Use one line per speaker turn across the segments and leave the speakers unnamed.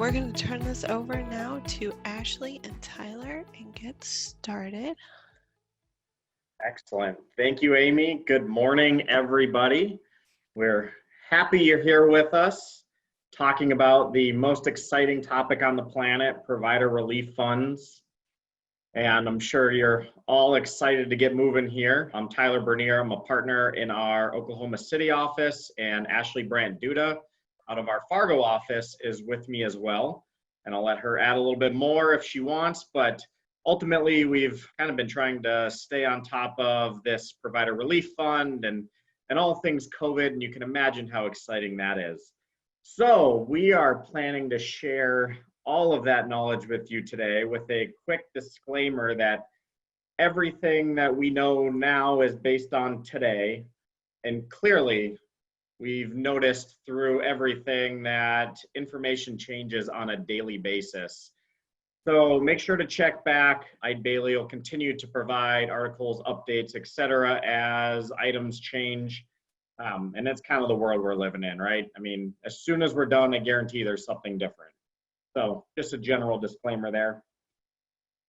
we're going to turn this over now to Ashley and Tyler and get started.
Excellent. Thank you, Amy. Good morning, everybody. We're happy you're here with us talking about the most exciting topic on the planet, provider relief funds. And I'm sure you're all excited to get moving here. I'm Tyler Bernier. I'm a partner in our Oklahoma City office, and Ashley Brandt Duda out of our Fargo office is with me as well. And I'll let her add a little bit more if she wants, but ultimately we've kind of been trying to stay on top of this provider relief fund and all things COVID, and you can imagine how exciting that is. So we are planning to share all of that knowledge with you today with a quick disclaimer that everything that we know now is based on today, and clearly we've noticed through everything that information changes on a daily basis. So make sure to check back. Eide Bailey will continue to provide articles, updates, etc. as items change. And that's kind of the world we're living in, right? I mean, as soon as we're done, I guarantee there's something different. So just a general disclaimer there.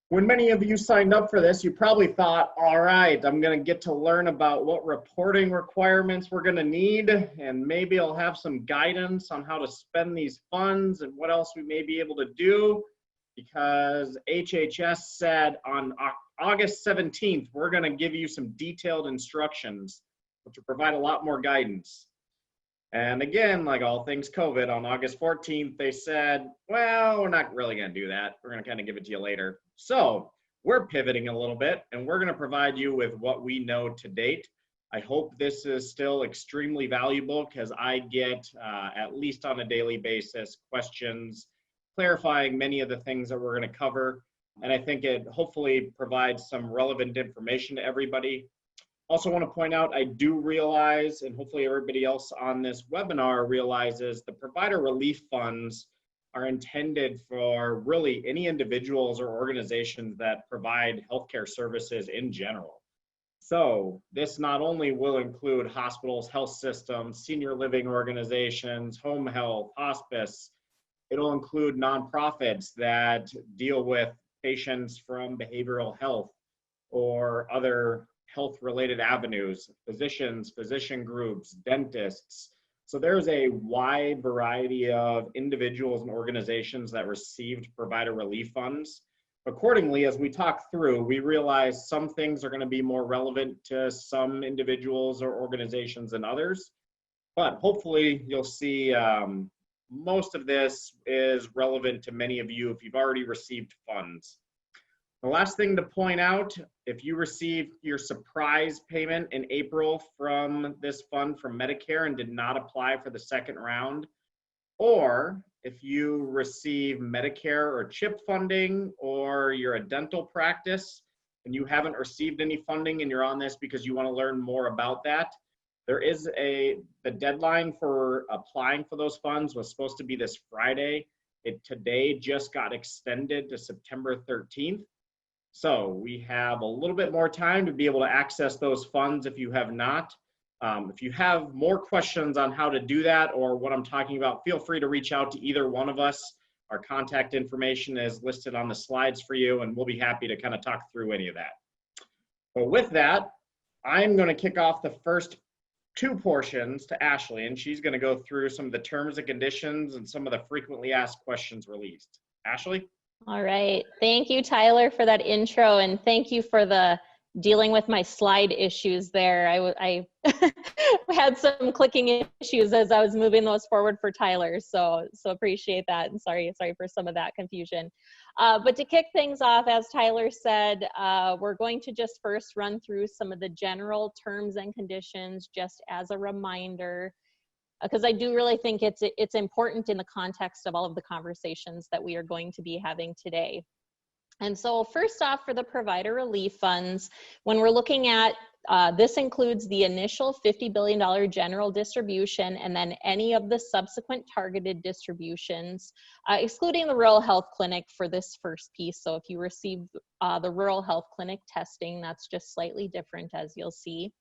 When many of you signed up for this, you probably thought, all right, I'm going to get to learn about what reporting requirements we're going to need, and maybe I'll have some guidance on how to spend these funds and what else we may be able to do, because HHS said on August 17th, we're going to give you some detailed instructions, which will provide a lot more guidance. And again, like all things COVID, on August 14th, they said, well, we're not really going to do that. We're going to kind of give it to you later. So we're pivoting a little bit, and we're going to provide you with what we know to date. I hope this is still extremely valuable, because I get, at least on a daily basis, questions clarifying many of the things that we're going to cover. And I think it hopefully provides some relevant information to everybody. Also want to point out, I do realize, and hopefully everybody else on this webinar realizes, the provider relief funds are intended for really any individuals or organizations that provide healthcare services in general. So this not only will include hospitals, health systems, senior living organizations, home health, hospice. It'll include nonprofits that deal with patients from behavioral health or other health-related avenues, physicians, physician groups, dentists. So there's a wide variety of individuals and organizations that received provider relief funds. Accordingly, as we talk through, we realize some things are going to be more relevant to some individuals or organizations than others, but hopefully you'll see most of this is relevant to many of you if you've already received funds. The last thing to point out, if you received your surprise payment in April from this fund from Medicare and did not apply for the second round, or if you receive Medicare or CHIP funding, or you're a dental practice and you haven't received any funding and you're on this because you want to learn more about that, there is the deadline for applying for those funds was supposed to be this Friday. It today just got extended to September 13th. So we have a little bit more time to be able to access those funds if you have not. If you have more questions on how to do that or what I'm talking about, feel free to reach out to either one of us. Our contact information is listed on the slides for you, and we'll be happy to kind of talk through any of that. But with that, I'm going to kick off the first two portions to Ashley, and she's going to go through some of the terms and conditions and some of the frequently asked questions released. Ashley?
All right. Thank you, Tyler, for that intro, and thank you for the dealing with my slide issues there. I had some clicking issues as I was moving those forward for Tyler, so appreciate that, and sorry for some of that confusion. But to kick things off, as Tyler said, we're going to just first run through some of the general terms and conditions just as a reminder, because I do really think it's important in the context of all of the conversations that we are going to be having today. And so first off, for the provider relief funds, when we're looking at, this includes the initial $50 billion general distribution and then any of the subsequent targeted distributions, excluding the rural health clinic for this first piece. So if you receive the rural health clinic testing, that's just slightly different, as you'll see.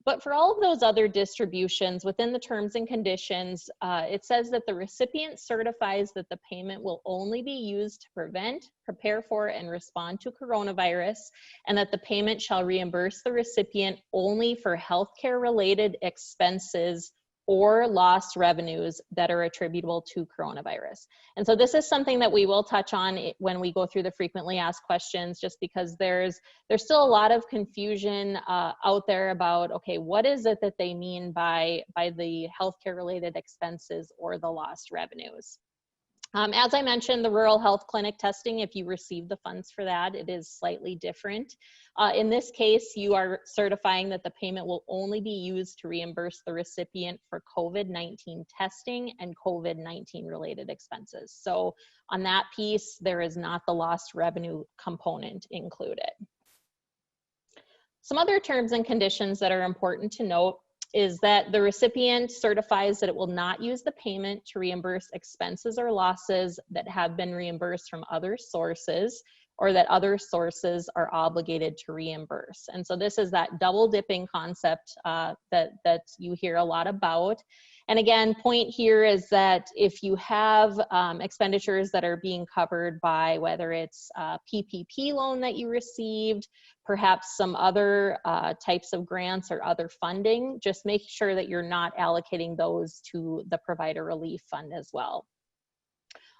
But for all of those other distributions within the terms and conditions, it says that the recipient certifies that the payment will only be used to prevent, prepare for, and respond to coronavirus, and that the payment shall reimburse the recipient only for healthcare related expenses or lost revenues that are attributable to coronavirus. And so this is something that we will touch on when we go through the frequently asked questions, just because there's still a lot of confusion out there about, okay, what is it that they mean by the healthcare related expenses or the lost revenues? As I mentioned, the rural health clinic testing, if you receive the funds for that, it is slightly different. In this case, you are certifying that the payment will only be used to reimburse the recipient for COVID-19 testing and COVID-19 related expenses. So on that piece, there is not the lost revenue component included. Some other terms and conditions that are important to note is that the recipient certifies that it will not use the payment to reimburse expenses or losses that have been reimbursed from other sources, or that other sources are obligated to reimburse. And so this is that double dipping concept that you hear a lot about. And again, point here is that if you have expenditures that are being covered by whether it's a PPP loan that you received, perhaps some other types of grants or other funding, just make sure that you're not allocating those to the provider relief fund as well.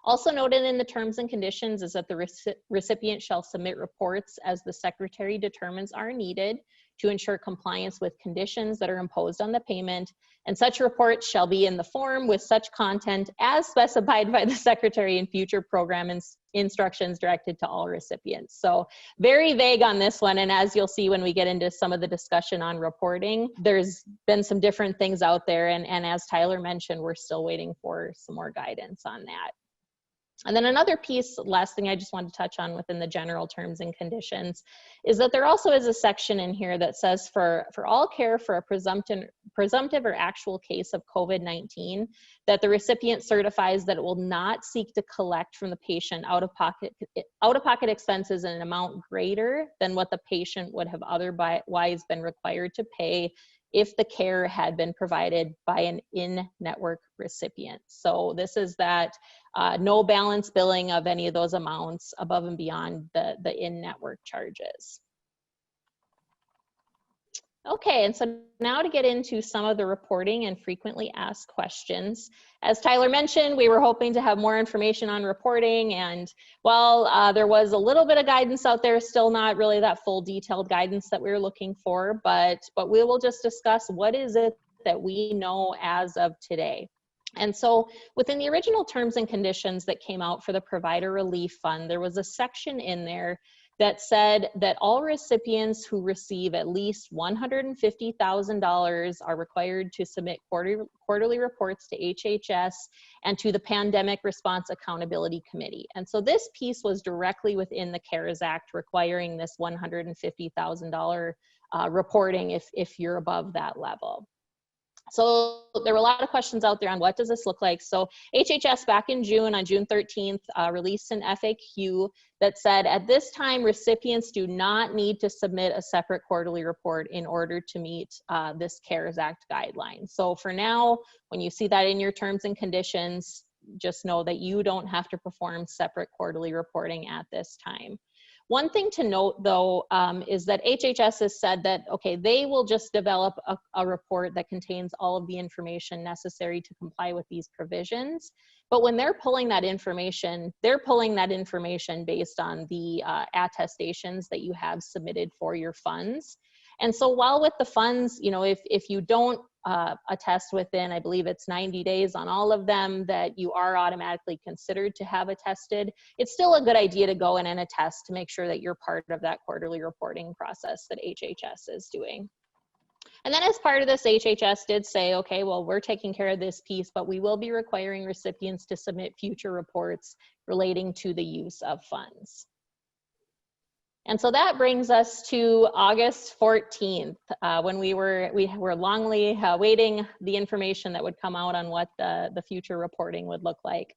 Also noted in the terms and conditions is that the recipient shall submit reports as the secretary determines are needed to ensure compliance with conditions that are imposed on the payment, and such reports shall be in the form with such content as specified by the secretary in future program instructions directed to all recipients. So very vague on this one, and as you'll see when we get into some of the discussion on reporting, there's been some different things out there, and as Tyler mentioned, we're still waiting for some more guidance on that. And then another piece, last thing I just wanted to touch on within the general terms and conditions, is that there also is a section in here that says for all care for a presumptive or actual case of COVID-19, that the recipient certifies that it will not seek to collect from the patient out-of-pocket expenses in an amount greater than what the patient would have otherwise been required to pay if the care had been provided by an in-network recipient. So this is that no balance billing of any of those amounts above and beyond the in-network charges. Okay, and so now to get into some of the reporting and frequently asked questions. As Tyler mentioned, we were hoping to have more information on reporting, and while there was a little bit of guidance out there, still not really that full detailed guidance that we were looking for, but we will just discuss what is it that we know as of today. And so within the original terms and conditions that came out for the Provider Relief Fund, there was a section in there that said that all recipients who receive at least $150,000 are required to submit quarterly reports to HHS and to the Pandemic Response Accountability Committee. And so this piece was directly within the CARES Act, requiring this $150,000 reporting if you're above that level. So there were a lot of questions out there on what does this look like. So HHS back in June, on June 13th, released an FAQ that said, at this time, recipients do not need to submit a separate quarterly report in order to meet this CARES Act guideline. So for now, when you see that in your terms and conditions, just know that you don't have to perform separate quarterly reporting at this time. One thing to note, though, is that HHS has said that, okay, they will just develop a report that contains all of the information necessary to comply with these provisions. But when they're pulling that information based on the attestations that you have submitted for your funds. And so while with the funds, you know, if you don't attest within, I believe it's 90 days on all of them, that you are automatically considered to have attested, it's still a good idea to go in and attest to make sure that you're part of that quarterly reporting process that HHS is doing. And then as part of this, HHS did say, okay, well, we're taking care of this piece, but we will be requiring recipients to submit future reports relating to the use of funds. And so that brings us to August 14th, when we were longly waiting the information that would come out on what the future reporting would look like.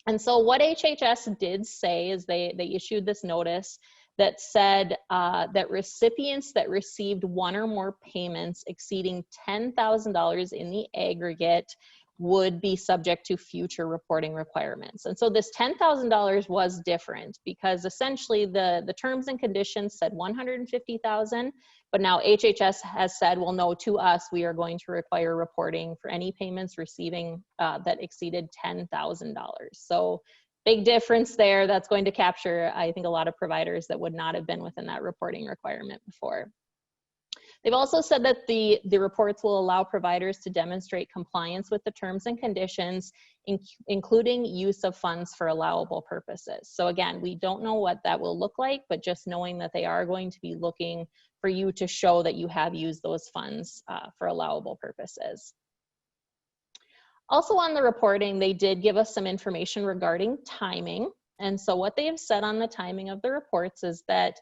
And so what HHS did say is they issued this notice that said that recipients that received one or more payments exceeding $10,000 in the aggregate would be subject to future reporting requirements. And so this $10,000 was different because essentially the terms and conditions said $150,000, but now HHS has said, well, no, to us, we are going to require reporting for any payments receiving that exceeded $10,000. So big difference there. That's going to capture, I think, a lot of providers that would not have been within that reporting requirement before. They've also said that the reports will allow providers to demonstrate compliance with the terms and conditions, including use of funds for allowable purposes. So again, we don't know what that will look like, but just knowing that they are going to be looking for you to show that you have used those funds for allowable purposes. Also on the reporting, they did give us some information regarding timing. And so what they have said on the timing of the reports is that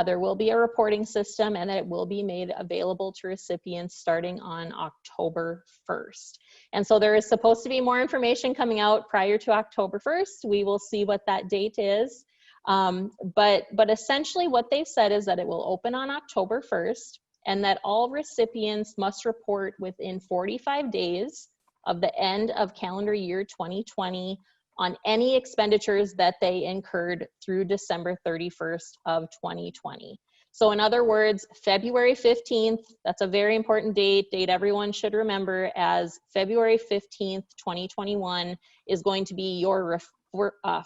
there will be a reporting system and that it will be made available to recipients starting on October 1st. And so there is supposed to be more information coming out prior to October 1st. We will see what that date is. But essentially what they've said is that it will open on October 1st and that all recipients must report within 45 days of the end of calendar year 2020 on any expenditures that they incurred through December 31st of 2020. So in other words, February 15th, that's a very important date everyone should remember, as February 15th, 2021 is going to be your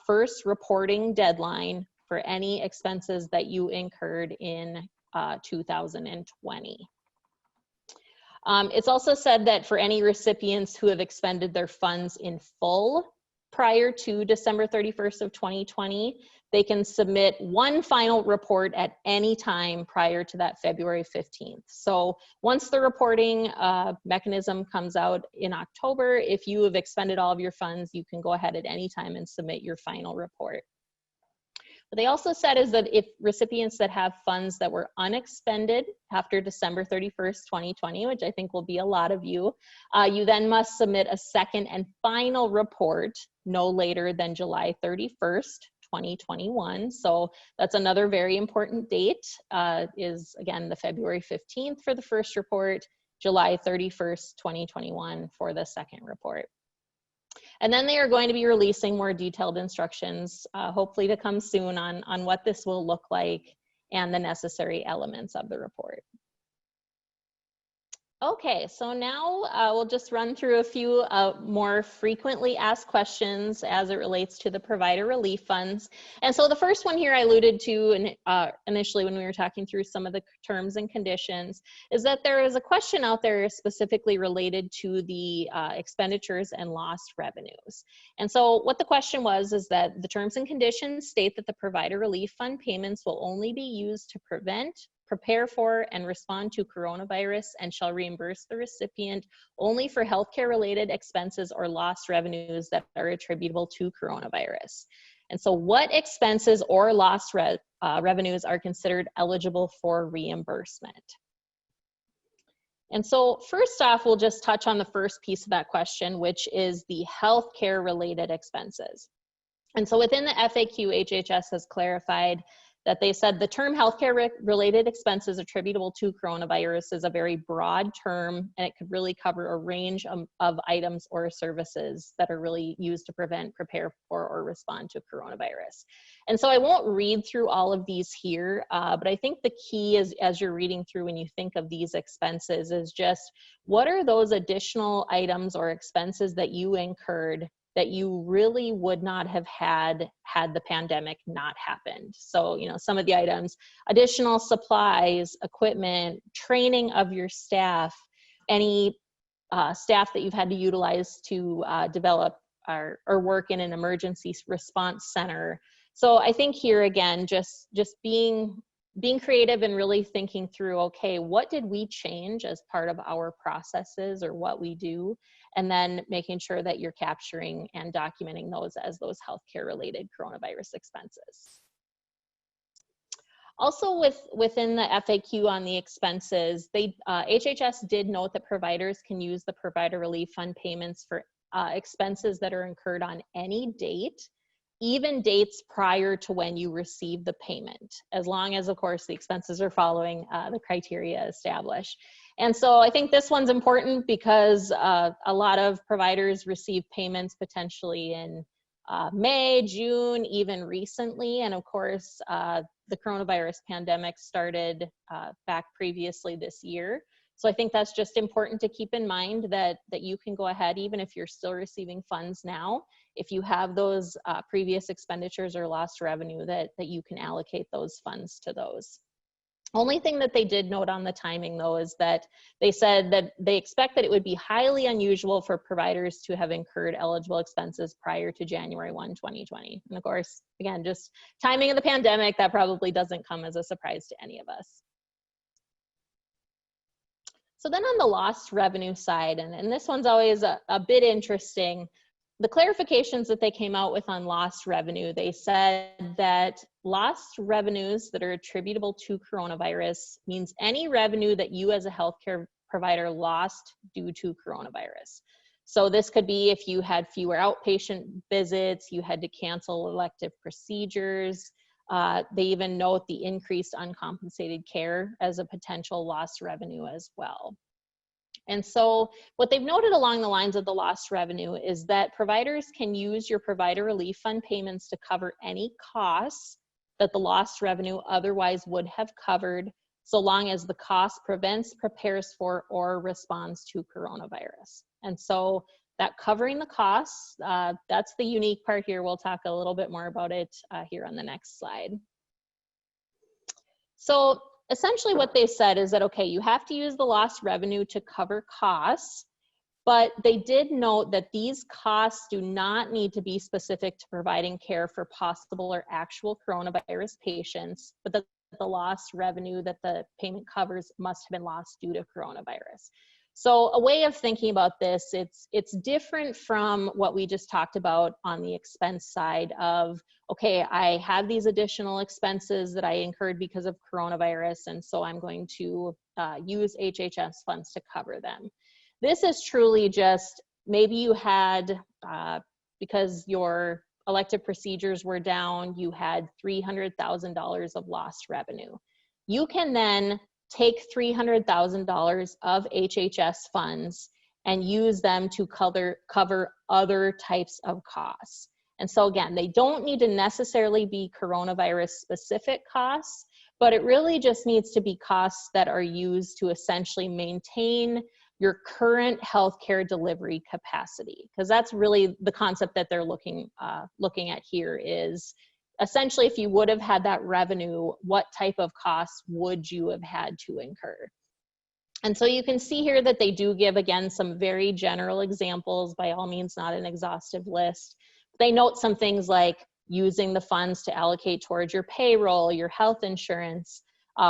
first reporting deadline for any expenses that you incurred in 2020. It's also said that for any recipients who have expended their funds in full prior to December 31st of 2020, they can submit one final report at any time prior to that February 15th. So once the reporting mechanism comes out in October, if you have expended all of your funds, you can go ahead at any time and submit your final report. What they also said is that if recipients that have funds that were unexpended after December 31st, 2020, which I think will be a lot of you, you then must submit a second and final report no later than July 31st, 2021. So that's another very important date, is again the February 15th for the first report, July 31st, 2021 for the second report. And then they are going to be releasing more detailed instructions, hopefully to come soon, on what this will look like and the necessary elements of the report. Okay, so now we'll just run through a few more frequently asked questions as it relates to the provider relief funds. And so the first one here I alluded to initially when we were talking through some of the terms and conditions is that there is a question out there specifically related to the expenditures and lost revenues. And so what the question was is that the terms and conditions state that the provider relief fund payments will only be used to prevent, prepare for, and respond to coronavirus and shall reimburse the recipient only for healthcare related expenses or lost revenues that are attributable to coronavirus. And so what expenses or lost revenues are considered eligible for reimbursement? And so first off, we'll just touch on the first piece of that question, which is the healthcare related expenses. And so within the FAQ, HHS has clarified that they said the term healthcare related expenses attributable to coronavirus is a very broad term, and it could really cover a range of items or services that are really used to prevent, prepare for, or respond to coronavirus. And so I won't read through all of these here, but I think the key is, as you're reading through when you think of these expenses, is just what are those additional items or expenses that you incurred that you really would not have had the pandemic not happened. So, you know, some of the items, additional supplies, equipment, training of your staff, any staff that you've had to utilize to develop or work in an emergency response center. So I think here again, just being creative and really thinking through, okay, what did we change as part of our processes or what we do? And then making sure that you're capturing and documenting those as those healthcare related coronavirus expenses. Also within the FAQ on the expenses, HHS did note that providers can use the provider relief fund payments for expenses that are incurred on any date even dates prior to when you receive the payment, as long as, of course, the expenses are following the criteria established. And so I think this one's important because a lot of providers receive payments potentially in May, June, even recently. And of course, the coronavirus pandemic started back previously this year. So I think that's just important to keep in mind that you can go ahead, even if you're still receiving funds now, if you have those previous expenditures or lost revenue, that you can allocate those funds to those. Only thing that they did note on the timing, though, is that they said that they expect that it would be highly unusual for providers to have incurred eligible expenses prior to January 1, 2020. And of course, again, just timing of the pandemic, that probably doesn't come as a surprise to any of us. So then on the lost revenue side, and this one's always a bit interesting, the clarifications that they came out with on lost revenue, they said that lost revenues that are attributable to coronavirus means any revenue that you as a healthcare provider lost due to coronavirus. So this could be if you had fewer outpatient visits, you had to cancel elective procedures. They even note the increased uncompensated care as a potential lost revenue as well. And so what they've noted along the lines of the lost revenue is that providers can use your provider relief fund payments to cover any costs that the lost revenue otherwise would have covered, so long as the cost prevents, prepares for, or responds to coronavirus. And so that covering the costs, that's the unique part here. We'll talk a little bit more about it here on the next slide. So essentially what they said is that, okay, you have to use the lost revenue to cover costs, but they did note that these costs do not need to be specific to providing care for possible or actual coronavirus patients, but that the lost revenue that the payment covers must have been lost due to coronavirus. So a way of thinking about this, it's different from what we just talked about on the expense side of, okay, I have these additional expenses that I incurred because of coronavirus, and so I'm going to use HHS funds to cover them. This is truly just, maybe you had, because your elective procedures were down, you had $300,000 of lost revenue. You can then take $300,000 of HHS funds and use them to cover other types of costs. And so again, they don't need to necessarily be coronavirus specific costs, but it really just needs to be costs that are used to essentially maintain your current healthcare delivery capacity, because that's really the concept that they're looking at here is, essentially, if you would have had that revenue, what type of costs would you have had to incur? And so you can see here that they do give, again, some very general examples, by all means, not an exhaustive list. They note some things like using the funds to allocate towards your payroll, your health insurance,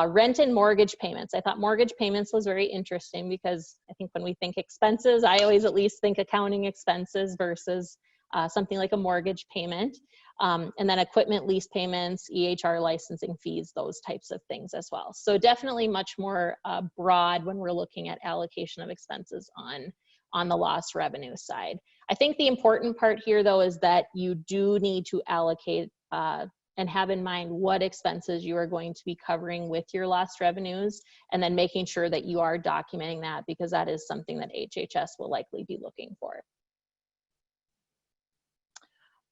rent and mortgage payments. I thought mortgage payments was very interesting because I think when we think expenses, I always at least think accounting expenses versus something like a mortgage payment. And then equipment lease payments, EHR licensing fees, those types of things as well. So definitely much more broad when we're looking at allocation of expenses on the lost revenue side. I think the important part here, though, is that you do need to allocate and have in mind what expenses you are going to be covering with your lost revenues, and then making sure that you are documenting that, because that is something that HHS will likely be looking for.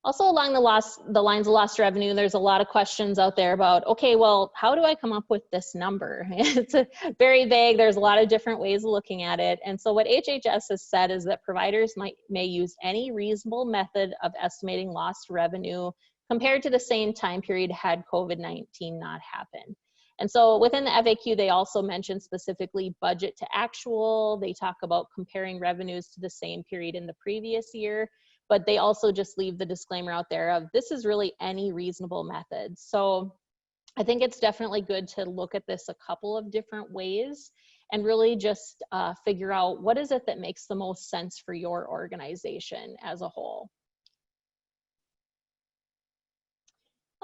Also, along the lines of lost revenue, there's a lot of questions out there about, okay, well, how do I come up with this number? It's very vague. There's a lot of different ways of looking at it. And so what HHS has said is that providers may use any reasonable method of estimating lost revenue compared to the same time period had COVID-19 not happened. And so within the FAQ, they also mention specifically budget to actual. They talk about comparing revenues to the same period in the previous year. But they also just leave the disclaimer out there of, this is really any reasonable method. So I think it's definitely good to look at this a couple of different ways and really just figure out what is it that makes the most sense for your organization as a whole.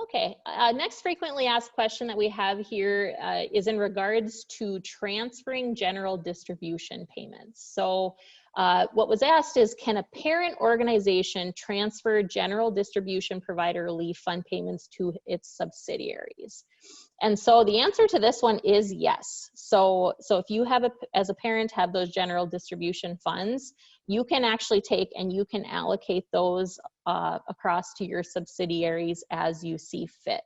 Okay, next frequently asked question that we have here is in regards to transferring general distribution payments. So what was asked is, can a parent organization transfer general distribution provider relief fund payments to its subsidiaries? And so the answer to this one is yes. So if you have, as a parent, have those general distribution funds, you can actually take and you can allocate those across to your subsidiaries as you see fit.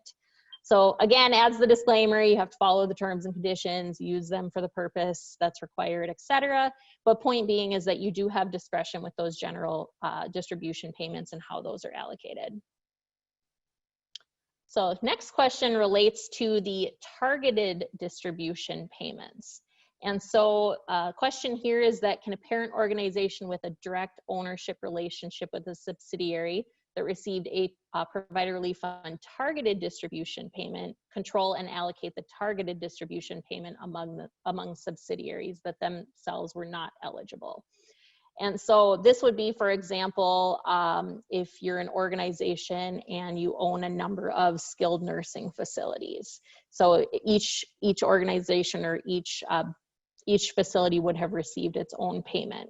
So again, as the disclaimer, you have to follow the terms and conditions, use them for the purpose that's required, etc. But point being is that you do have discretion with those general distribution payments and how those are allocated. So next question relates to the targeted distribution payments. And so question here is that, can a parent organization with a direct ownership relationship with a subsidiary that received a provider relief fund targeted distribution payment control and allocate the targeted distribution payment among subsidiaries that themselves were not eligible? And so this would be, for example, if you're an organization and you own a number of skilled nursing facilities. So each organization or each facility would have received its own payment.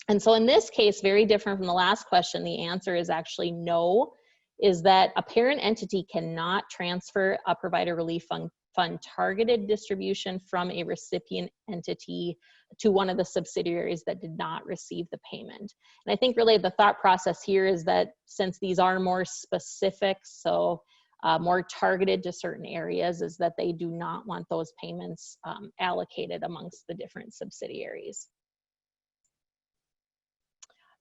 And so in this case, very different from the last question, the answer is actually no, is that a parent entity cannot transfer a provider relief fund targeted distribution from a recipient entity to one of the subsidiaries that did not receive the payment. And I think really the thought process here is that since these are more specific, so more targeted to certain areas, is that they do not want those payments allocated amongst the different subsidiaries.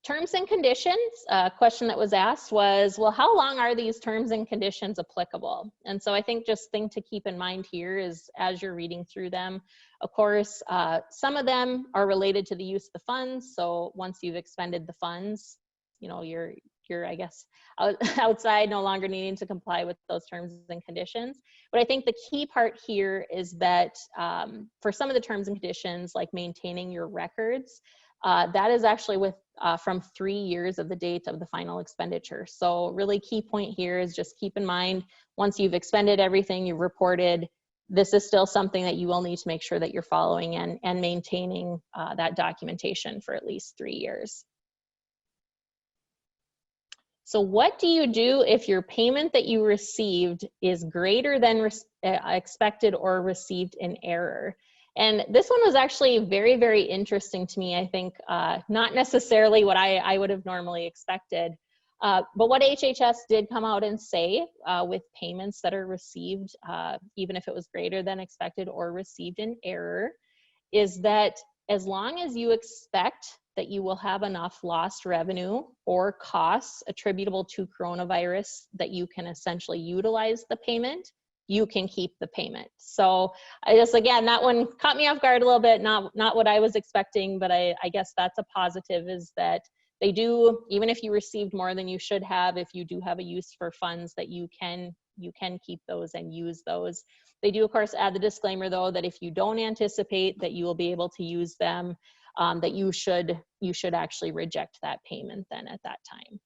Terms and conditions, a question that was asked was, well, how long are these terms and conditions applicable? And so I think just thing to keep in mind here is, as you're reading through them, of course, some of them are related to the use of the funds. So once you've expended the funds, you know, you're I guess, outside, no longer needing to comply with those terms and conditions. But I think the key part here is that for some of the terms and conditions, like maintaining your records, that is actually with from 3 years of the date of the final expenditure. So really key point here is just keep in mind, once you've expended everything, you've reported, this is still something that you will need to make sure that you're following and maintaining that documentation for at least 3 years. So what do you do if your payment that you received is greater than expected or received in error? And this one was actually very, very interesting to me. I think not necessarily what I would have normally expected, but what HHS did come out and say with payments that are received, even if it was greater than expected or received in error, is that as long as you expect that you will have enough lost revenue or costs attributable to coronavirus that you can essentially utilize the payment, you can keep the payment. So I just, again, that one caught me off guard a little bit, not what I was expecting, but I guess that's a positive, is that they do, even if you received more than you should have, if you do have a use for funds, that you can keep those and use those. They do, of course, add the disclaimer, though, that if you don't anticipate that you will be able to use them, that you should actually reject that payment then at that time.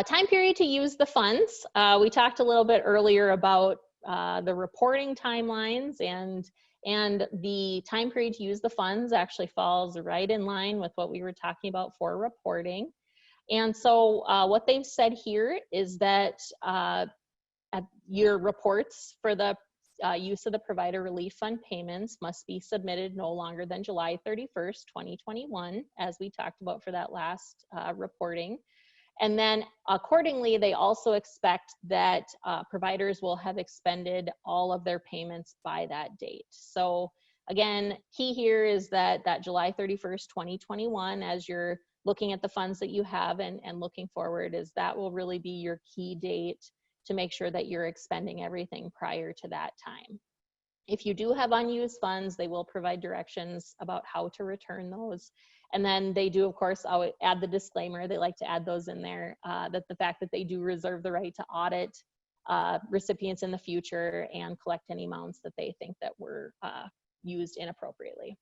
Time period to use the funds. We talked a little bit earlier about the reporting timelines, and the time period to use the funds actually falls right in line with what we were talking about for reporting. And so what they've said here is that your reports for the use of the provider relief fund payments must be submitted no longer than July 31st, 2021, as we talked about for that last reporting. And then accordingly, they also expect that providers will have expended all of their payments by that date. So again, key here is that July 31st, 2021, as you're looking at the funds that you have and looking forward, is that will really be your key date to make sure that you're expending everything prior to that time. If you do have unused funds, they will provide directions about how to return those. And then they do, of course, I'll add the disclaimer, they like to add those in there, that the fact that they do reserve the right to audit recipients in the future and collect any amounts that they think that were used inappropriately.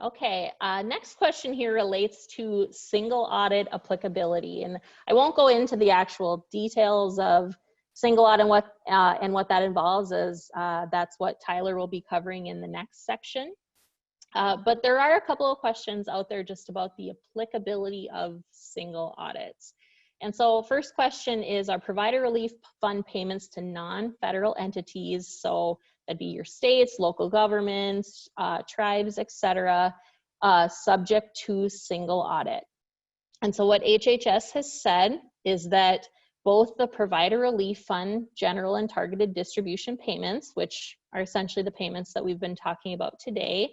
Okay, next question here relates to single audit applicability. And I won't go into the actual details of single audit and what that involves is that's what Tyler will be covering in the next section. But there are a couple of questions out there just about the applicability of single audits. And so first question is, are provider relief fund payments to non-federal entities, so that'd be your states, local governments, tribes, etc., subject to single audit? And so what HHS has said is that both the provider relief fund general and targeted distribution payments, which are essentially the payments that we've been talking about today,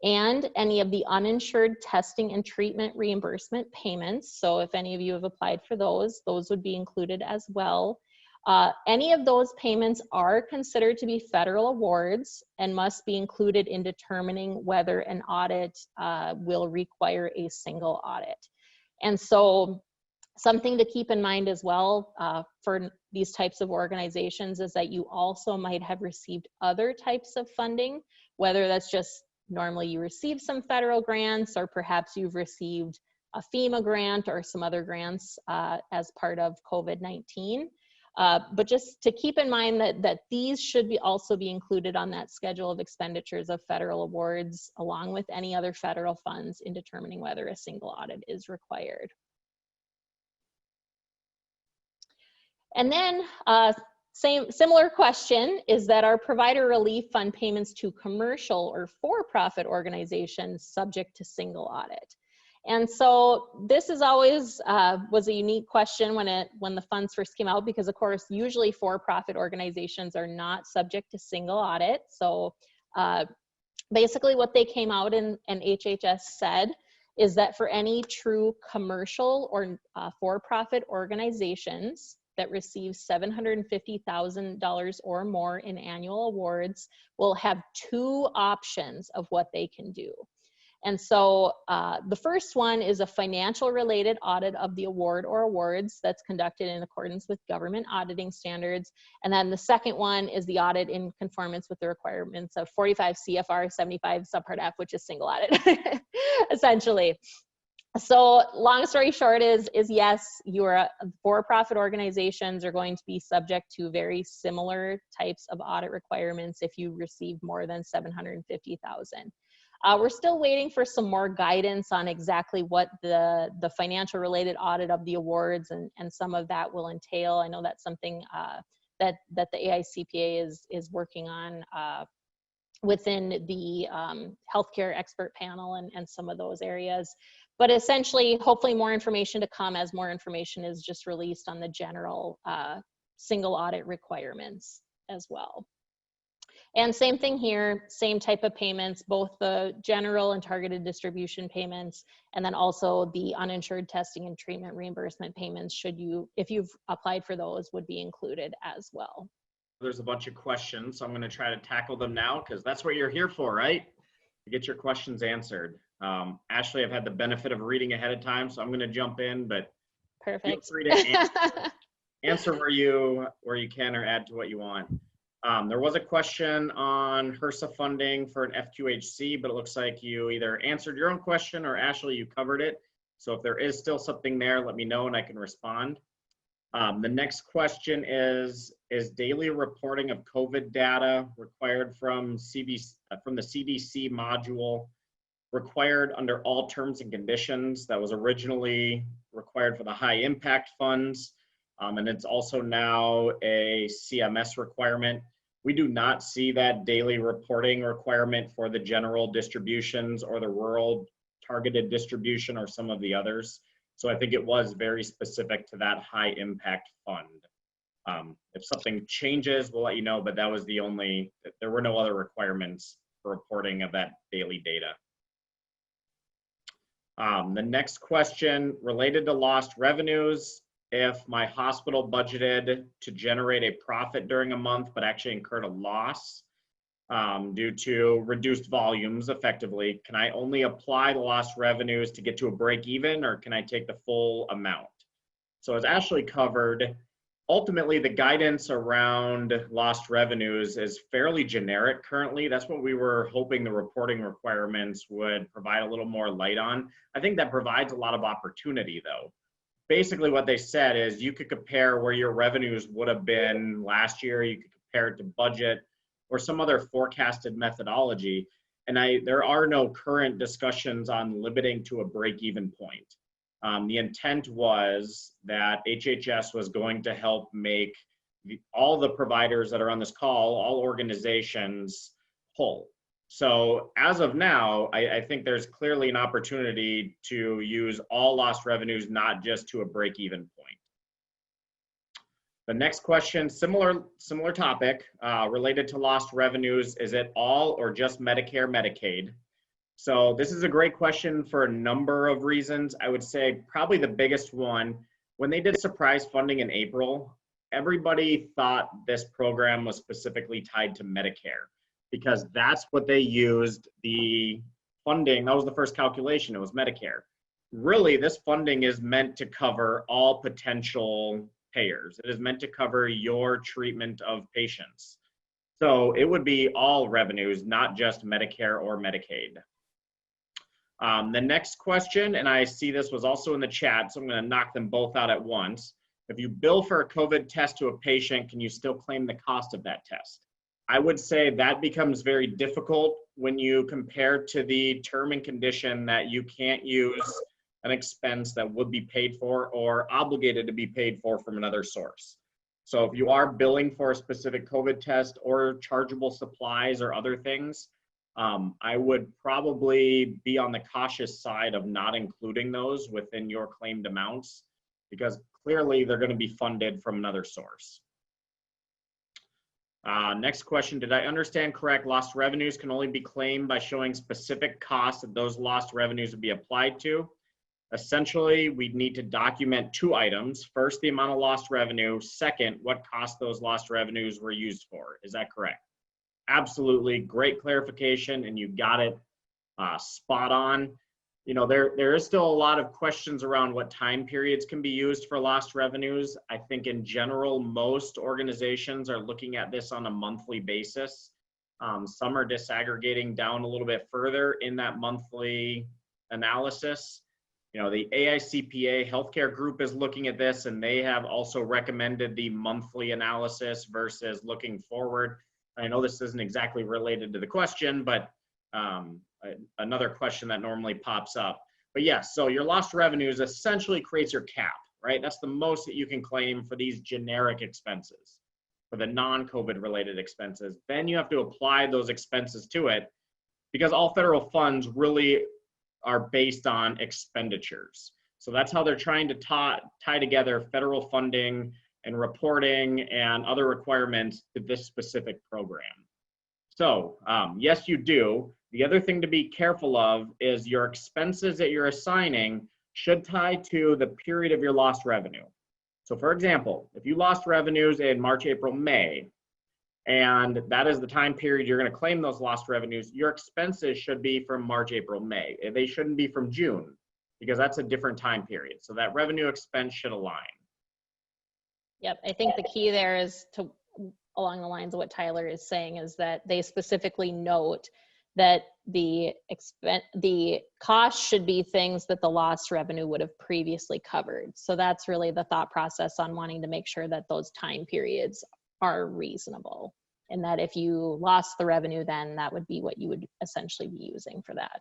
and any of the uninsured testing and treatment reimbursement payments, so if any of you have applied for those would be included as well. Any of those payments are considered to be federal awards and must be included in determining whether an audit will require a single audit. And so something to keep in mind as well for these types of organizations is that you also might have received other types of funding, whether that's just normally you receive some federal grants, or perhaps you've received a FEMA grant or some other grants as part of COVID-19. But just to keep in mind that these should also be included on that schedule of expenditures of federal awards, along with any other federal funds, in determining whether a single audit is required. And then similar question is that our provider relief fund payments to commercial or for-profit organizations subject to single audit. And so this is always was a unique question when the funds first came out, because of course usually for-profit organizations are not subject to single audit. So basically what they came out and HHS said is that for any true commercial or for-profit organizations that receive $750,000 or more in annual awards will have two options of what they can do. And so the first one is a financial related audit of the award or awards that's conducted in accordance with government auditing standards. And then the second one is the audit in conformance with the requirements of 45 CFR 75 subpart F, which is single audit, essentially. So long story short is yes, your for-profit organizations are going to be subject to very similar types of audit requirements if you receive more than $750,000. We're still waiting for some more guidance on exactly what the financial related audit of the awards and some of that will entail. I know that's something that the AICPA is working on within the healthcare expert panel and some of those areas. But essentially, hopefully more information to come as more information is just released on the general single audit requirements as well. And same thing here, same type of payments, both the general and targeted distribution payments, and then also the uninsured testing and treatment reimbursement payments, should you, if you've applied for those, would be included as well.
There's a bunch of questions, so I'm going to try to tackle them now because that's what you're here for, right? To get your questions answered. Ashley, I've had the benefit of reading ahead of time, so I'm going to jump in, but
perfect.
Feel free to answer where you can or add to what you want. There was a question on HRSA funding for an FQHC, but it looks like you either answered your own question or Ashley, you covered it. So if there is still something there, let me know and I can respond. The next question is daily reporting of COVID data required from the CDC module required under all terms and conditions? That was originally required for the high impact funds. And it's also now a CMS requirement. We do not see that daily reporting requirement for the general distributions or the rural targeted distribution or some of the others. So I think it was very specific to that high impact fund. If something changes, we'll let you know, but that was the only, there were no other requirements for reporting of that daily data. The next question related to lost revenues. If my hospital budgeted to generate a profit during a month, but actually incurred a loss due to reduced volumes effectively, can I only apply the lost revenues to get to a break even, or can I take the full amount? So as Ashley covered, ultimately the guidance around lost revenues is fairly generic currently. That's what we were hoping the reporting requirements would provide a little more light on. I think that provides a lot of opportunity though. basically what they said is you could compare where your revenues would have been last year, you could compare it to budget or some other forecasted methodology. And there are no current discussions on limiting to a break-even point. The intent was that HHS was going to help make all the providers that are on this call, all organizations, whole. So as of now, I think there's clearly an opportunity to use all lost revenues, not just to a break-even point. The next question, similar topic, related to lost revenues. Is it all or just Medicare, Medicaid? So this is a great question for a number of reasons. I would say probably the biggest one, when they did surprise funding in April, everybody thought this program was specifically tied to Medicare because that's what they used the funding. That was the first calculation, it was Medicare. Really, this funding is meant to cover all potential payers. It is meant to cover your treatment of patients. So it would be all revenues, not just Medicare or Medicaid. The next question, and I see this was also in the chat, so I'm going to knock them both out at once. If you bill for a COVID test to a patient, can you still claim the cost of that test? I would say that becomes very difficult when you compare to the term and condition that you can't use an expense that would be paid for or obligated to be paid for from another source. So if you are billing for a specific COVID test or chargeable supplies or other things, I would probably be on the cautious side of not including those within your claimed amounts because clearly they're going to be funded from another source. Next question, did I understand correct? Lost revenues can only be claimed by showing specific costs that those lost revenues would be applied to. Essentially, we'd need to document two items. First, the amount of lost revenue. Second, what cost those lost revenues were used for. Is that correct? Absolutely, great clarification, and you got it spot on. You know, there is still a lot of questions around what time periods can be used for lost revenues. I think in general, most organizations are looking at this on a monthly basis. Some are disaggregating down a little bit further in that monthly analysis. You know, the AICPA healthcare group is looking at this, and they have also recommended the monthly analysis versus looking forward. I know this isn't exactly related to the question, but another question that normally pops up. But yes, so your lost revenues essentially creates your cap, right? That's the most that you can claim for these generic expenses, for the non-COVID related expenses. Then you have to apply those expenses to it because all federal funds really are based on expenditures. So that's how they're trying to tie together federal funding and reporting and other requirements to this specific program. So yes, you do. The other thing to be careful of is your expenses that you're assigning should tie to the period of your lost revenue. So for example, if you lost revenues in March, April, May, and that is the time period you're going to claim those lost revenues, your expenses should be from March, April, May. They shouldn't be from June because that's a different time period. So that revenue expense should align.
Yep, I think the key there is to, along the lines of what Tyler is saying, is that they specifically note that the cost should be things that the lost revenue would have previously covered. So that's really the thought process on wanting to make sure that those time periods are reasonable, and that if you lost the revenue, then that would be what you would essentially be using for that.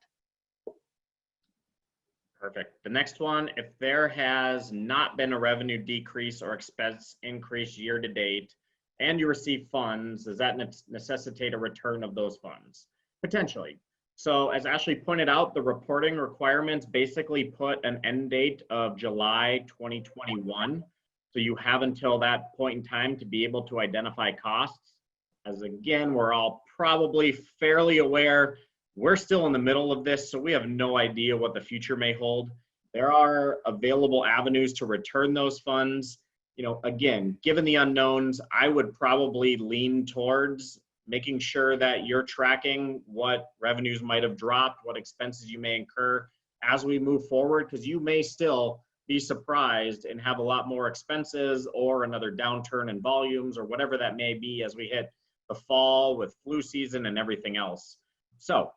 Perfect. The next one, if there has not been a revenue decrease or expense increase year to date, and you receive funds, does that necessitate a return of those funds? Potentially. So as Ashley pointed out, the reporting requirements basically put an end date of July 2021. So you have until that point in time to be able to identify costs. As again, we're all probably fairly aware, we're still in the middle of this, so we have no idea what the future may hold. There are available avenues to return those funds. You know, again, given the unknowns, I would probably lean towards making sure that you're tracking what revenues might have dropped, what expenses you may incur as we move forward, because you may still be surprised and have a lot more expenses or another downturn in volumes or whatever that may be as we hit the fall with flu season and everything else. So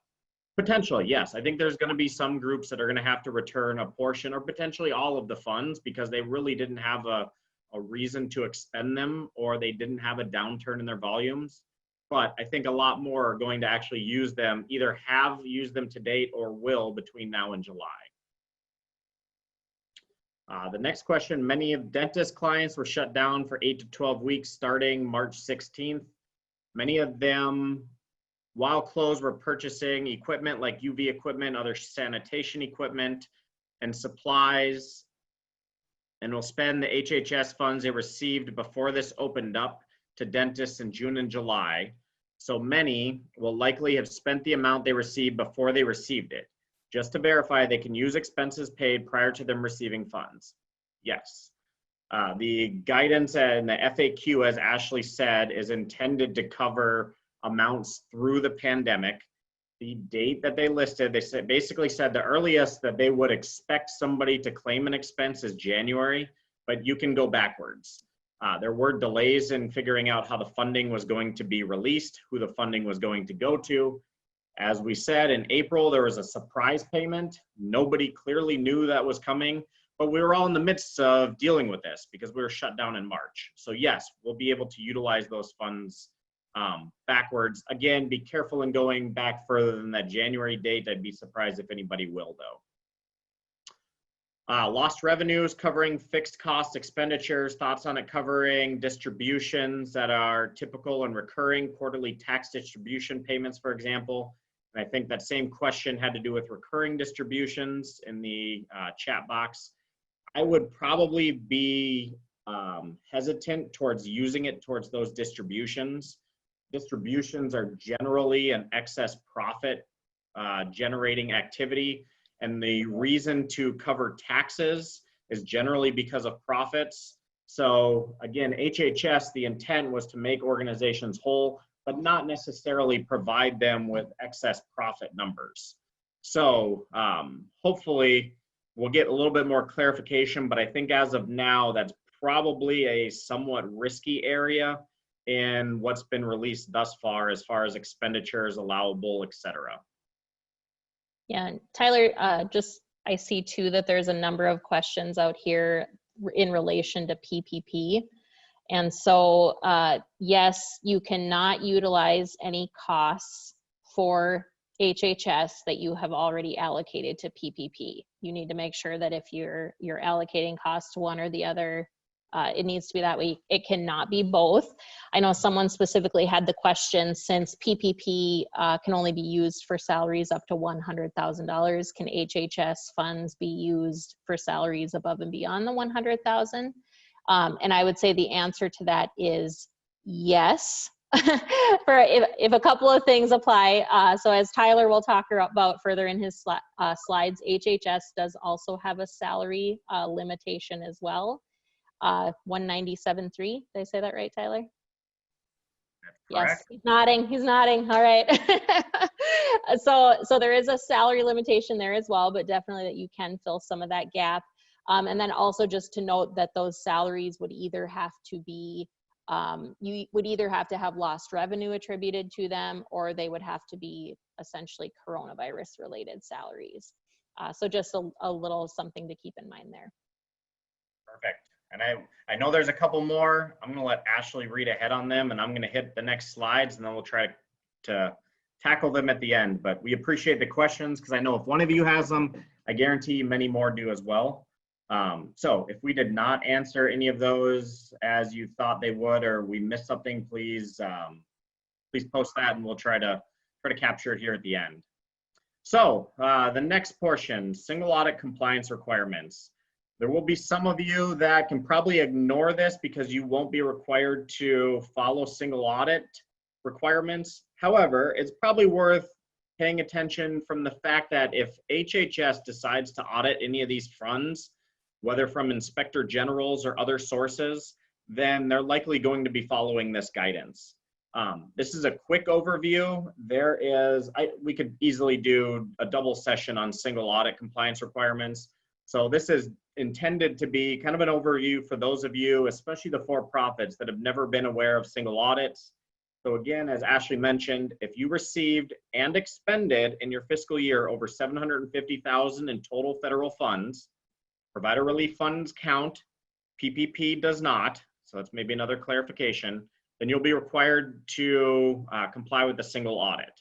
Potentially, yes. I think there's going to be some groups that are going to have to return a portion or potentially all of the funds because they really didn't have a reason to expend them, or they didn't have a downturn in their volumes. But I think a lot more are going to actually use them, either have used them to date or will between now and July. The next question, many of dentist clients were shut down for 8 to 12 weeks starting March 16th. Many of them, while closed, were purchasing equipment like UV equipment, other sanitation equipment, and supplies, and will spend the HHS funds they received before this opened up to dentists in June and July. So many will likely have spent the amount they received before they received it. Just to verify, they can use expenses paid prior to them receiving funds. Yes. The guidance and the FAQ, as Ashley said, is intended to cover amounts through the pandemic. The date that they listed, they said, basically said the earliest that they would expect somebody to claim an expense is January, but you can go backwards. There were delays in figuring out how the funding was going to be released, who the funding was going to go to. As we said, in April, there was a surprise payment. Nobody clearly knew that was coming, but we were all in the midst of dealing with this because we were shut down in March. So yes, we'll be able to utilize those funds backwards. Again, be careful in going back further than that January date. I'd be surprised if anybody will, though. Lost revenues covering fixed cost expenditures, thoughts on it covering distributions that are typical and recurring, quarterly tax distribution payments, for example. And I think that same question had to do with recurring distributions in the chat box. I would probably be hesitant towards using it towards those distributions. Distributions are generally an excess profit generating activity. And the reason to cover taxes is generally because of profits. So again, HHS, the intent was to make organizations whole, but not necessarily provide them with excess profit numbers. So hopefully we'll get a little bit more clarification, but I think as of now, that's probably a somewhat risky area in what's been released thus far as expenditures, allowable, et cetera.
Yeah, Tyler, I see too that there's a number of questions out here in relation to PPP. And so, yes, you cannot utilize any costs for HHS that you have already allocated to PPP. You need to make sure that if you're allocating costs to one or the other, it needs to be that way. It cannot be both. I know someone specifically had the question, since PPP can only be used for salaries up to $100,000, can HHS funds be used for salaries above and beyond the $100,000? And I would say the answer to that is yes. For if a couple of things apply. So as Tyler will talk about further in his slides, HHS does also have a salary limitation as well. 197.3. Did I say that right, Tyler? Yes, he's nodding. All right. So there is a salary limitation there as well, but definitely that you can fill some of that gap. And then also just to note that those salaries would either have to be, you would either have to have lost revenue attributed to them, or they would have to be essentially coronavirus related salaries. So just a little something to keep in mind there.
Perfect. And I know there's a couple more. I'm going to let Ashley read ahead on them, and I'm going to hit the next slides, and then we'll try to tackle them at the end. But we appreciate the questions, because I know if one of you has them, I guarantee many more do as well. So if we did not answer any of those as you thought they would, or we missed something, please post that, and we'll try to capture it here at the end. So the next portion, single audit compliance requirements. There will be some of you that can probably ignore this because you won't be required to follow single audit requirements. However, it's probably worth paying attention from the fact that if HHS decides to audit any of these funds, whether from inspector generals or other sources, then they're likely going to be following this guidance. This is a quick overview. We could easily do a double session on single audit compliance requirements. So this is intended to be kind of an overview for those of you, especially the for-profits, that have never been aware of single audits. So again, as Ashley mentioned, if you received and expended in your fiscal year over $750,000 in total federal funds, provider relief funds count, PPP does not, so that's maybe another clarification, then you'll be required to comply with the single audit.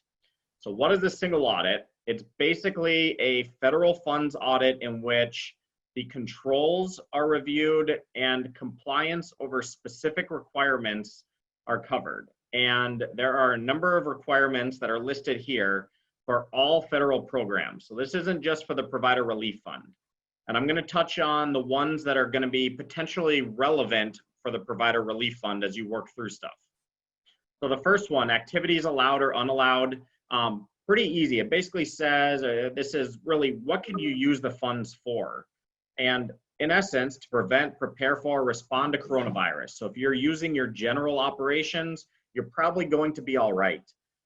So what is the single audit? It's basically a federal funds audit in which the controls are reviewed and compliance over specific requirements are covered. And there are a number of requirements that are listed here for all federal programs. So this isn't just for the Provider Relief Fund. And I'm going to touch on the ones that are going to be potentially relevant for the Provider Relief Fund as you work through stuff. So the first one, activities allowed or unallowed, pretty easy. It basically says this is really what can you use the funds for? And in essence, to prevent, prepare for, respond to coronavirus. So if you're using your general operations, you're probably going to be all right.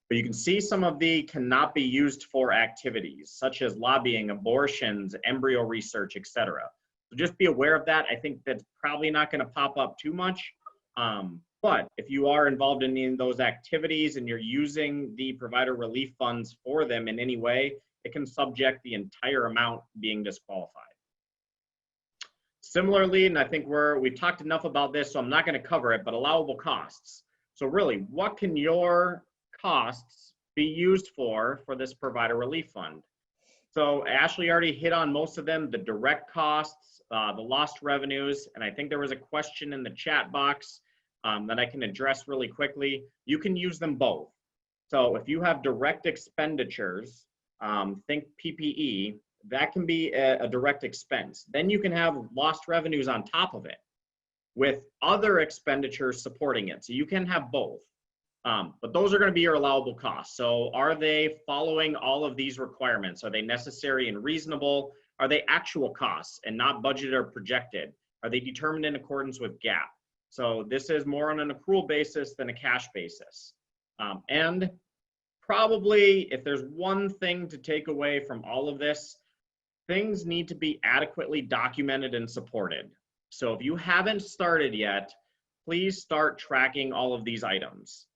But you can see some of the cannot be used for activities, such as lobbying, abortions, embryo research, etc. So just be aware of that. I think that's probably not going to pop up too much. But if you are involved in any of those activities and you're using the provider relief funds for them in any way, it can subject the entire amount being disqualified. Similarly, and I think we've talked enough about this, so I'm not going to cover it, but allowable costs. So really, what can your costs be used for this provider relief fund? So Ashley already hit on most of them, the direct costs, the lost revenues, and I think there was a question in the chat box that I can address really quickly. You can use them both. So if you have direct expenditures, think PPE, that can be a direct expense. Then you can have lost revenues on top of it with other expenditures supporting it. So you can have both. But those are going to be your allowable costs. So are they following all of these requirements? Are they necessary and reasonable? Are they actual costs and not budgeted or projected? Are they determined in accordance with GAAP? So this is more on an accrual basis than a cash basis. And probably if there's one thing to take away from all of this, things need to be adequately documented and supported. So if you haven't started yet, please start tracking all of these items.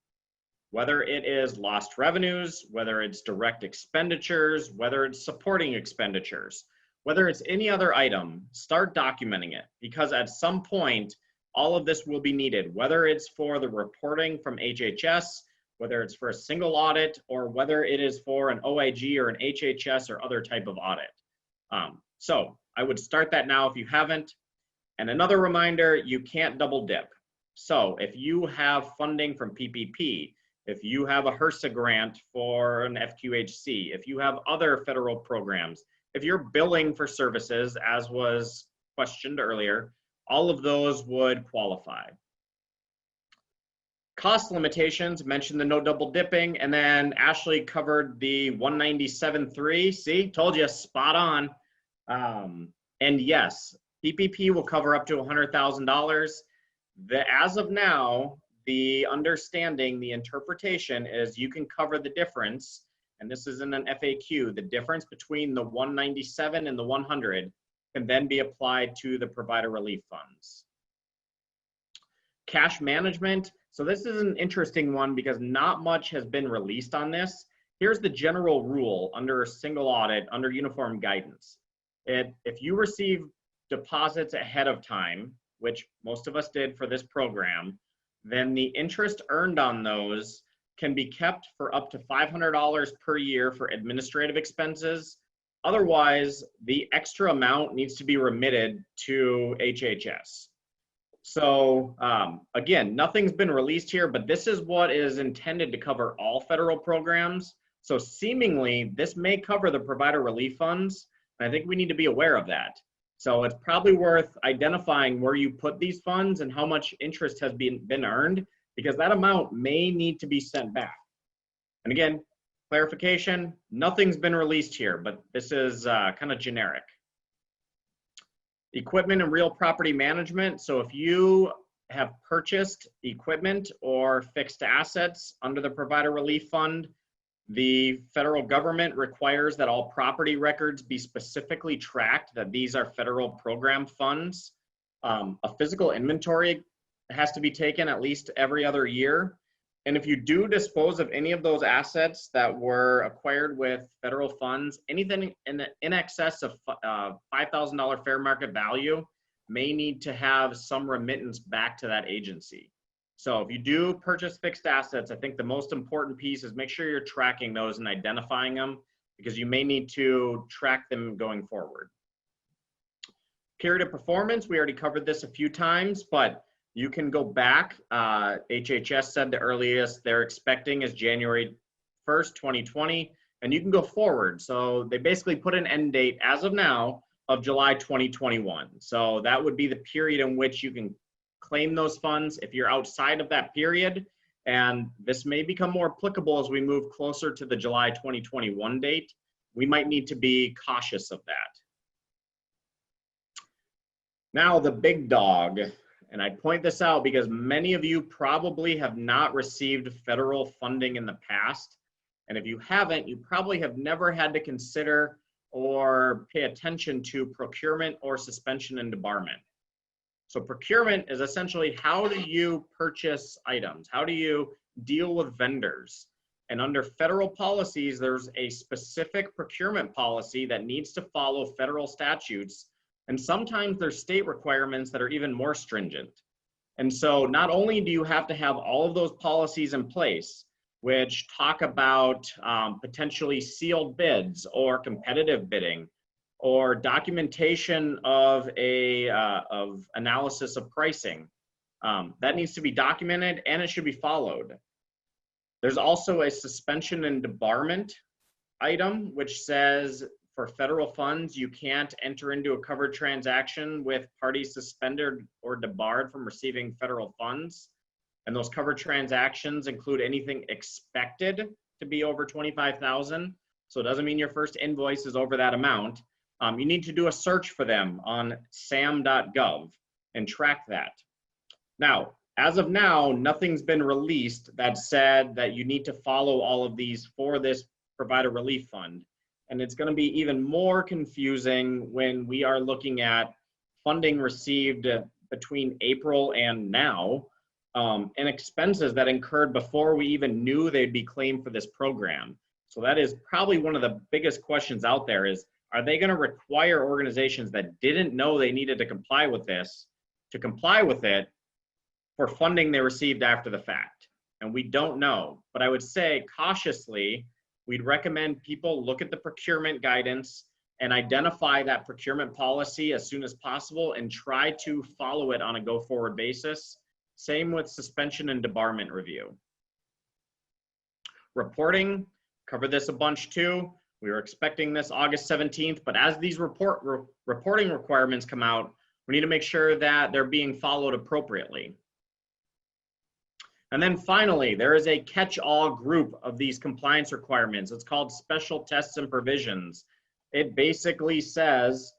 Whether it is lost revenues, whether it's direct expenditures, whether it's supporting expenditures, whether it's any other item, start documenting it, because at some point, all of this will be needed, whether it's for the reporting from HHS, whether it's for a single audit, or whether it is for an OIG or an HHS or other type of audit. So I would start that now if you haven't. And another reminder, you can't double dip. So if you have funding from PPP, if you have a HRSA grant for an FQHC, if you have other federal programs, if you're billing for services, as was questioned earlier, all of those would qualify. Cost limitations, mentioned the no double dipping, and then Ashley covered the 197.3. See, told you, spot on. And yes, PPP will cover up to $100,000. As of now, the understanding, the interpretation is you can cover the difference, and this is in an FAQ, the difference between the 197 and the 100 can then be applied to the provider relief funds. Cash management. So this is an interesting one because not much has been released on this. Here's the general rule under a single audit, under uniform guidance. If you receive deposits ahead of time, which most of us did for this program, then the interest earned on those can be kept for up to $500 per year for administrative expenses. Otherwise, the extra amount needs to be remitted to HHS. So again, nothing's been released here, but this is what is intended to cover all federal programs. So seemingly, this may cover the provider relief funds. And I think we need to be aware of that. So it's probably worth identifying where you put these funds and how much interest has been earned, because that amount may need to be sent back. And again, clarification, nothing's been released here, but this is kind of generic. Equipment and real property management. So if you have purchased equipment or fixed assets under the Provider Relief Fund, the federal government requires that all property records be specifically tracked, that these are federal program funds. A physical inventory has to be taken at least every other year. And if you do dispose of any of those assets that were acquired with federal funds, anything in excess of $5,000 fair market value may need to have some remittance back to that agency. So if you do purchase fixed assets, I think the most important piece is make sure you're tracking those and identifying them, because you may need to track them going forward. Period of performance, we already covered this a few times, but you can go back. HHS said the earliest they're expecting is January 1st, 2020, and you can go forward. So they basically put an end date as of now of July 2021. So that would be the period in which you can claim those funds. If you're outside of that period, and this may become more applicable as we move closer to the July 2021 date, we might need to be cautious of that. Now the big dog. And I point this out because many of you probably have not received federal funding in the past. And if you haven't, you probably have never had to consider or pay attention to procurement or suspension and debarment. So procurement is essentially, how do you purchase items? How do you deal with vendors? And under federal policies, there's a specific procurement policy that needs to follow federal statutes. And sometimes there's state requirements that are even more stringent. And so not only do you have to have all of those policies in place, which talk about potentially sealed bids or competitive bidding or documentation of analysis of pricing, that needs to be documented and it should be followed. There's also a suspension and debarment item, which says for federal funds, you can't enter into a covered transaction with parties suspended or debarred from receiving federal funds. And those covered transactions include anything expected to be over $25,000. So it doesn't mean your first invoice is over that amount. You need to do a search for them on sam.gov and track that. Now, as of now, nothing's been released that said that you need to follow all of these for this provider relief fund. And it's going to be even more confusing when we are looking at funding received between April and now, and expenses that incurred before we even knew they'd be claimed for this program. So that is probably one of the biggest questions out there is, are they going to require organizations that didn't know they needed to comply with this to comply with it for funding they received after the fact? And we don't know, but I would say cautiously, we'd recommend people look at the procurement guidance and identify that procurement policy as soon as possible and try to follow it on a go-forward basis. Same with suspension and debarment review. Reporting, covered this a bunch too. We were expecting this August 17th, but as these reporting requirements come out, we need to make sure that they're being followed appropriately. And then finally, there is a catch-all group of these compliance requirements. It's called special tests and provisions. It basically says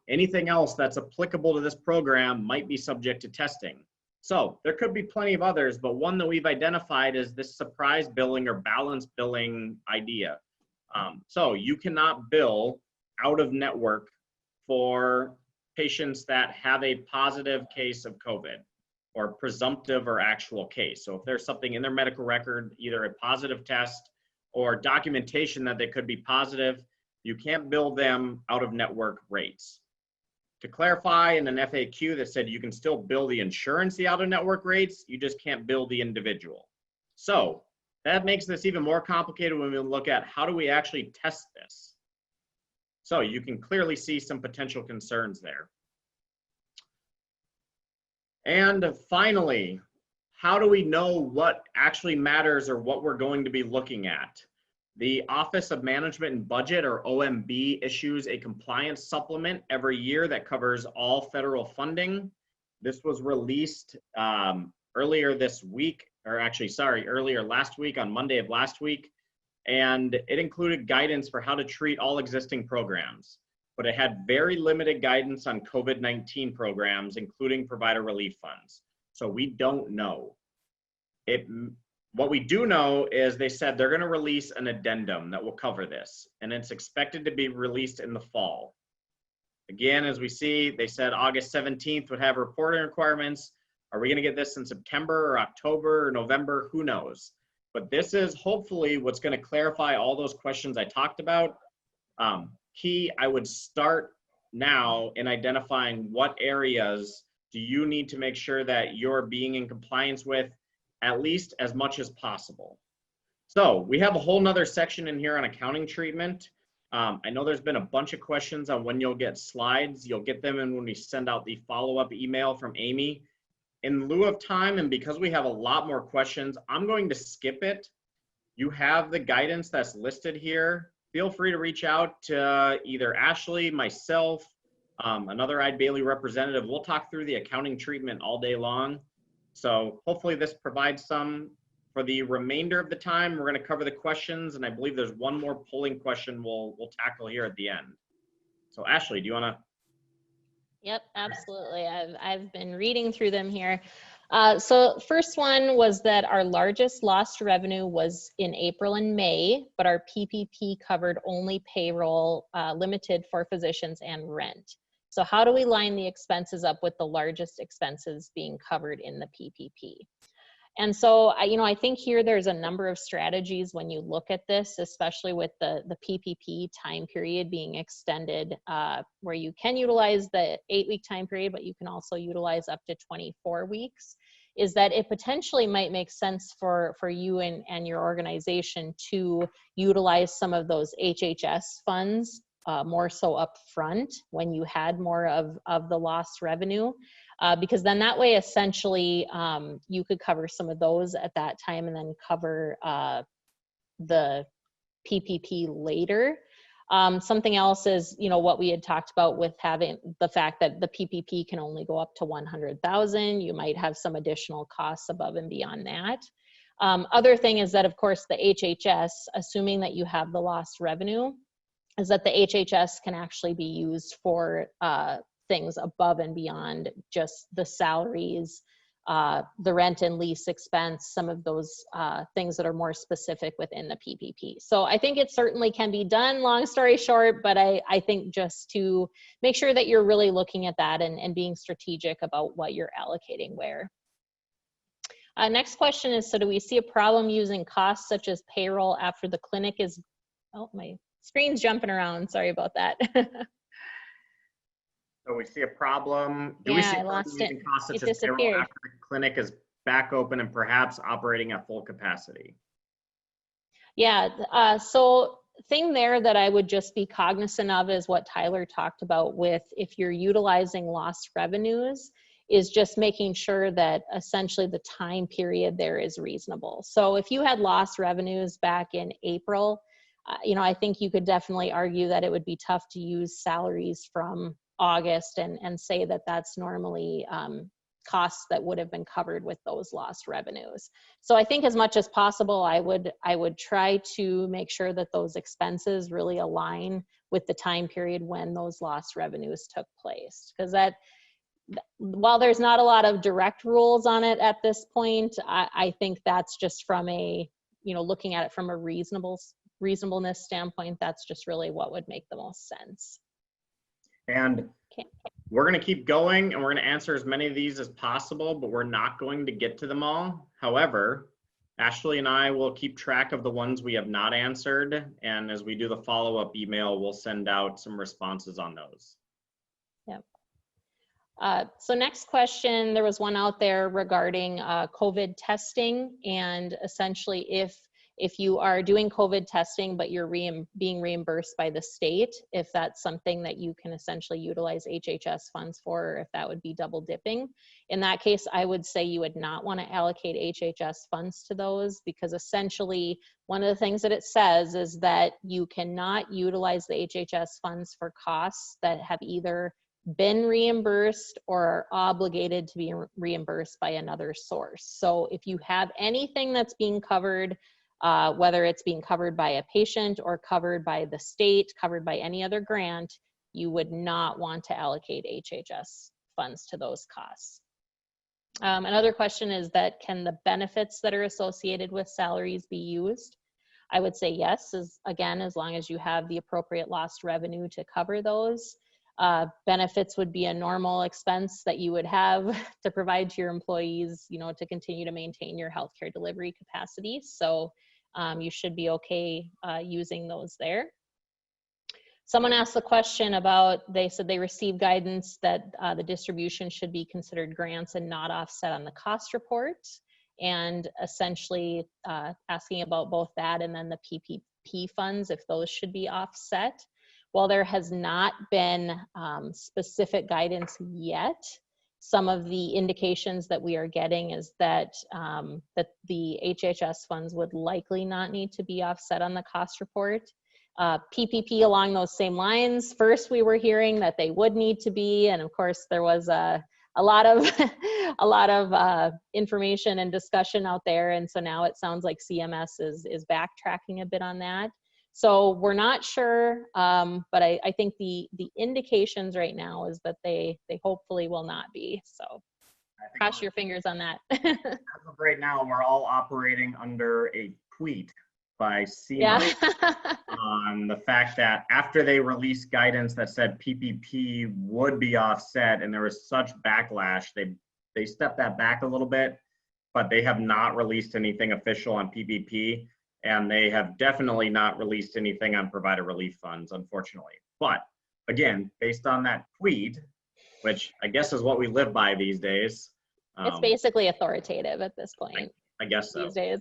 anything else that's applicable to this program might be subject to testing. So there could be plenty of others, but one that we've identified is this surprise billing or balance billing idea. So you cannot bill out of network for patients that have a positive case of COVID, or presumptive or actual case. So if there's something in their medical record, either a positive test or documentation that they could be positive, you can't bill them out of network rates. To clarify, in an FAQ that said you can still bill the insurance the out of network rates, you just can't bill the individual. So that makes this even more complicated when we look at how do we actually test this. So you can clearly see some potential concerns there. And finally, how do we know what actually matters or what we're going to be looking at? The Office of Management and Budget, or OMB, issues a compliance supplement every year that covers all federal funding. This was released earlier this week, or actually, sorry, earlier last week, on Monday of last week. And it included guidance for how to treat all existing programs. But it had very limited guidance on COVID-19 programs, including provider relief funds. So we don't know. What we do know is they said they're going to release an addendum that will cover this, and it's expected to be released in the fall. Again, as we see, they said August 17th would have reporting requirements. Are we going to get this in September or October or November? Who knows? But this is hopefully what's going to clarify all those questions I talked about. Key, I would start now in identifying what areas do you need to make sure that you're being in compliance with, at least as much as possible. So we have a whole nother section in here on accounting treatment. I know there's been a bunch of questions on when you'll get slides. You'll get them in when we send out the follow-up email from Amy. In lieu of time, and because we have a lot more questions, I'm going to skip it. You have the guidance that's listed here. Feel free to reach out to either Ashley, myself, another Eide Bailey representative. We'll talk through the accounting treatment all day long. So hopefully this provides some. For the remainder of the time, we're going to cover the questions, and I believe there's one more polling question we'll tackle here at the end. So Ashley, do you want to?
Yep, absolutely. I've been reading through them here. So first one was that our largest lost revenue was in April and May, but our PPP covered only payroll, limited for physicians and rent. So how do we line the expenses up with the largest expenses being covered in the PPP? And so, I think here there's a number of strategies when you look at this, especially with the PPP time period being extended, where you can utilize the 8-week time period, but you can also utilize up to 24 weeks, is that it potentially might make sense for you and your organization to utilize some of those HHS funds more so up front when you had more of the lost revenue. Because then that way, essentially, you could cover some of those at that time and then cover the PPP later. Something else is, what we had talked about with having the fact that the PPP can only go up to 100,000. You might have some additional costs above and beyond that. Other thing is that, of course, the HHS, assuming that you have the lost revenue, is that the HHS can actually be used for things above and beyond just the salaries, the rent and lease expense, some of those things that are more specific within the PPP. So I think it certainly can be done, long story short, but I think just to make sure that you're really looking at that and being strategic about what you're allocating where. Next question is, so do we see a problem using costs such as payroll after the clinic is, oh, my screen's jumping around, sorry about that.
So we see a problem. Do
yeah,
we see
I lost it.
using costs such
It
as payroll
disappeared.
after the clinic is back open and perhaps operating at full capacity?
Yeah, so thing there that I would just be cognizant of is what Tyler talked about with if you're utilizing lost revenues, is just making sure that essentially the time period there is reasonable. So if you had lost revenues back in April, I think you could definitely argue that it would be tough to use salaries from August and say that that's normally costs that would have been covered with those lost revenues. So I think as much as possible, I would try to make sure that those expenses really align with the time period when those lost revenues took place. Because while there's not a lot of direct rules on it at this point, I think that's just from a, looking at it from a reasonableness standpoint, that's just really what would make the most sense.
And we're going to keep going and we're going to answer as many of these as possible, but we're not going to get to them all. However, Ashley and I will keep track of the ones we have not answered. And as we do the follow-up email, we'll send out some responses on those.
Yep. So next question, there was one out there regarding COVID testing, and essentially if you are doing COVID testing, but you're being reimbursed by the state, if that's something that you can essentially utilize HHS funds for, or if that would be double dipping. In that case, I would say you would not want to allocate HHS funds to those, because essentially one of the things that it says is that you cannot utilize the HHS funds for costs that have either been reimbursed or are obligated to be reimbursed by another source. So if you have anything that's being covered, whether it's being covered by a patient or covered by the state, covered by any other grant, you would not want to allocate HHS funds to those costs. Another question is that can the benefits that are associated with salaries be used? I would say yes, again, as long as you have the appropriate lost revenue to cover those. Benefits would be a normal expense that you would have to provide to your employees, you know, to continue to maintain your healthcare delivery capacity. So you should be okay using those there. Someone asked the question about, they said they received guidance that the distribution should be considered grants and not offset on the cost report, and essentially asking about both that and then the PPP funds, if those should be offset. While there has not been specific guidance yet, some of the indications that we are getting is that that the HHS funds would likely not need to be offset on the cost report. PPP along those same lines. First, we were hearing that they would need to be, and of course, there was a lot of information and discussion out there, and so now it sounds like CMS is backtracking a bit on that. So we're not sure, but I think the indications right now is that they hopefully will not be. So cross your fingers on that.
As of right now, we're all operating under a tweet by CMS
Yeah.
on the fact that after they released guidance that said PPP would be offset, and there was such backlash, they stepped that back a little bit, but they have not released anything official on PPP, and they have definitely not released anything on provider relief funds, unfortunately. But again, based on that tweet, which I guess is what we live by these days.
It's basically authoritative at this point.
I guess so.
These days.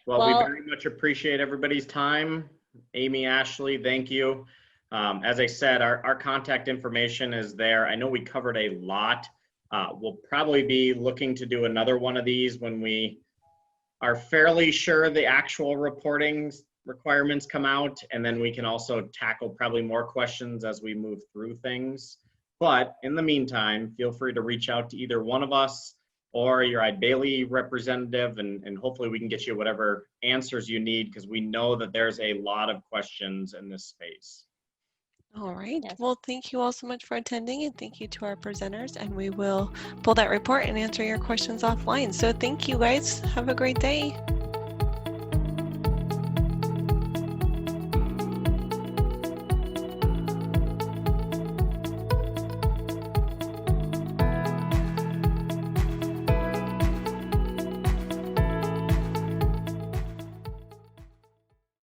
Well, we very much appreciate everybody's time. Amy, Ashley, thank you. As I said, our contact information is there. I know we covered a lot. We'll probably be looking to do another one of these when we are fairly sure the actual reporting requirements come out, and then we can also tackle probably more questions as we move through things. But in the meantime, feel free to reach out to either one of us or your Eide Bailey representative, and hopefully we can get you whatever answers you need, because we know that there's a lot of questions in this space.
All right.
Yes.
Well, thank you all so much for attending, and thank you to our presenters, and we will pull that report and answer your questions offline. So thank you guys. Have a great day.